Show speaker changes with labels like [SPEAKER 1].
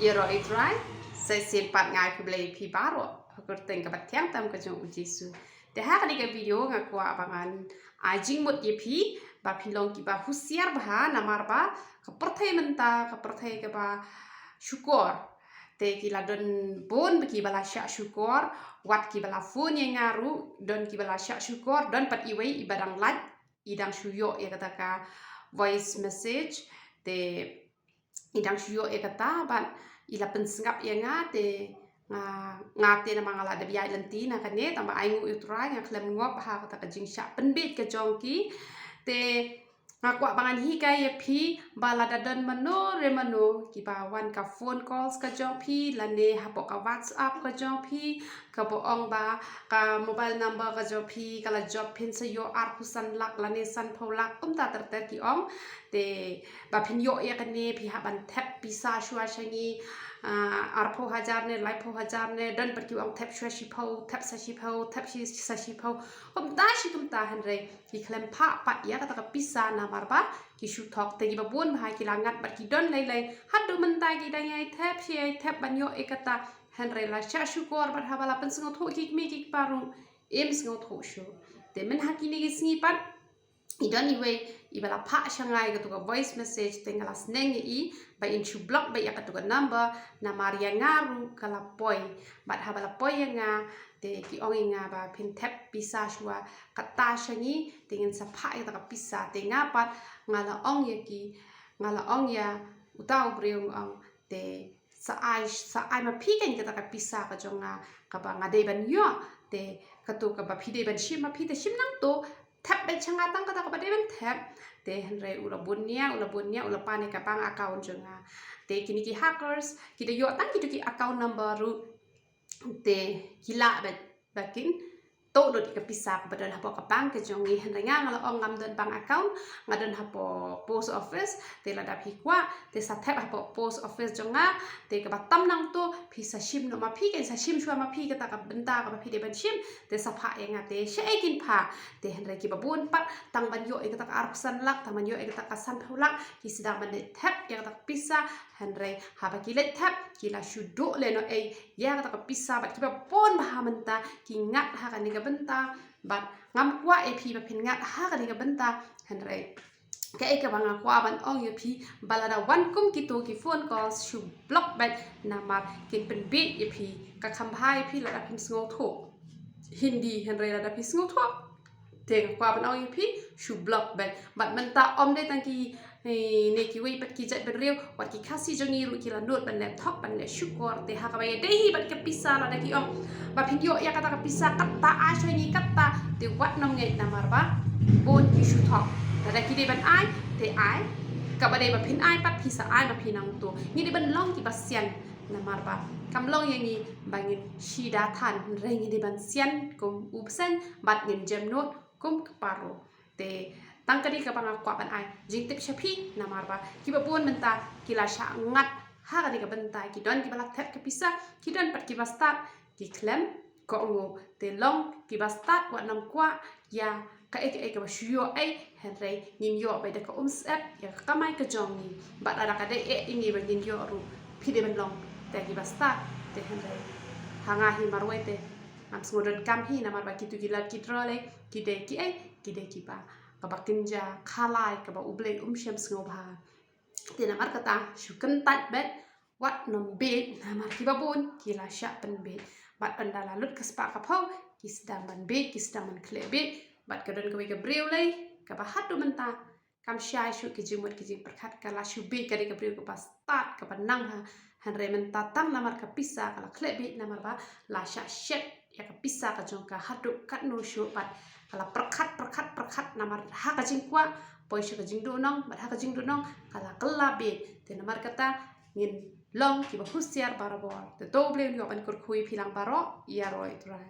[SPEAKER 1] Iro itrai, saya sempat ngai kebeli pi baru, aku tengok batang tam kejung ujisu. Dah hari ke video ngaku abangan ajing mut ye pi, ba pilong ki ba husiar bah namar ba, kepertai menta, kepertai ke ba syukur. Te kila don bon beki bala syak syukur, wat ki bala phone yang ngaru, don ki bala syak syukur, don pat iwei ibadang lat, idang syuyok ya kata ka voice message, te idang syuyok ya kata ban ila pensengap ya ngate ngate na mga lada biya lantina kane tamba aingu utrai nga klem ngop ha kata ka jing syak penbit ke jongki te ngakwa bangan hika ya pi balada don mano re mano ki bawan ka phone calls ka jong pi lane hapo ka whatsapp ka jong pi ka boong ba ka mobile number ka jong pi kala job pin sa yo ar kusan lak lane san pholak ta ter ki ong te ba pin yo ya kane pi haban tap bisa shwa shangi arpo hajar ne lai po hajar ne dan pergi ong tap shwa shipau tap sa shipau tap shi sa shipau da shi kum ta hanre ki klem pa pat ya kata ka pisa na marba ki shu thok te gi babun bhai ki langat bat ki don lai lai hadu mentai ki dang ai tap shi ai tap banyo ekata hanre la sha syukur bat habala pen sengo tho ki mi ki paru em sengo tho shu te men hakini gi singi pat idon iwe ibala pa shangai gitu ka voice message tinggal sneng i ba inshu block ba yakatu ka number na maria ngaru kala poi bat habala poi nga te ki ongi nga ba pin tap bisa shua kata shangi tingin sa pa ya ka bisa te ngapat ngala ong ya ki ngala ong ya utau breung ong te sa ai ma piken kita ka bisa ka jonga ka ba ngade ban yo te katu ka ba pide ban shim ma pide shim nang to tap be changatang kata kepada ben tap te henry ula bunnya ula pane kapang account jonga te kini ki hackers kita yo tang ki account number ru te gila bakin to do di kapisa kepada hapo kapang ke jongi henry ngala ong ngam don bank account ngadon hapo post office te la dap hikwa te sa tap hapo post office jonga te ka batam nang to pisa shim no ma phi ke sa shim shwa ma phi ka ta ka benta ka phi de ban shim te sa pha enga te shekin pha te henry ki babun pat tang ban yo e ka ta ka arsan lak tang ban yo e ka ta ka san phulak ki sidang ban de tap ya ka ta pisa henry ha ba ki let tap ki la shudu le no e ya ka ta ka pisa bat ki ba pon ba menta ki ngat ha ka ni benta bat ngam kwa e pi ba pin ngat ha ka ni benta henry ka e ka banga kwa ban ong ye pi balada wan kum ki to ki phone calls shu block bat namar kin pen bit ye pi ka kham hai pi la pin sngo tho hindi henry la da pi sngo tho te kwa ban ong ye pi shu block bat menta om de tang ki ne ki wei pat ki jat ben riu wat ki khasi jongi ru ki la not ban laptop ban le syukur te ha ka ba ye dei bat ka pisa la da ki ong ba pin yo ya kata ka pisa kata asho ni kata te wat nom ngai namar ba bon ki shu thok da ki de ban ai te ai ka ba de ba pin ai pat pisa ai ba pinang to ni de ban long ki ba sian namar ba kam long yang ni bangin shida than reng ni ban sian kum upsen bat ngin jem not kum keparo te tang kadi ka pangakwa ban ai jing tip shapi namar ba ki ba bon menta kila sha ngat ha ka ni ka bentai ki don ki balak tap ka pisa ki don pat ki ba start ki klem ko ngo te long ki ba start wa nam kwa ya ka e ka ba shuyo ai henry nin yo ba de ka sep ya ka mai ka jong ni ba ada ka de ingi ba nin yo ru pi de ban long te ki ba start te henry hanga hi marwai te am sngodon kam hi namar ba ki tu gila ki trole ki de ki ai ki de ki ba ka kinja khalai ka ba uble syam sngoba te namar kata shukan tat bet wat nom bet namar ki babun ki la sha pen bet bat andala lut ka spa ka phau ki sedang ban bet ki sedang man khle bet bat ka don ka ka brew lai ka ba hatu menta kam shai shu ki jimut ki jim perkhat ka la shu bet ka de ka brew ka ba start ka ba nang ha hanre menta tang namar ka pisa ka la khle bet namar ba la sha shet ya ka pisa ka jong ka hatu kat no shu bat kala perkat namar ha ka jing kwa poi sha ka jing do nong bat ha ka jing do nong kala kala be te namar kata ngin long ki ba husiar barabor te doble yo ban kur khui philang baro ya roi trai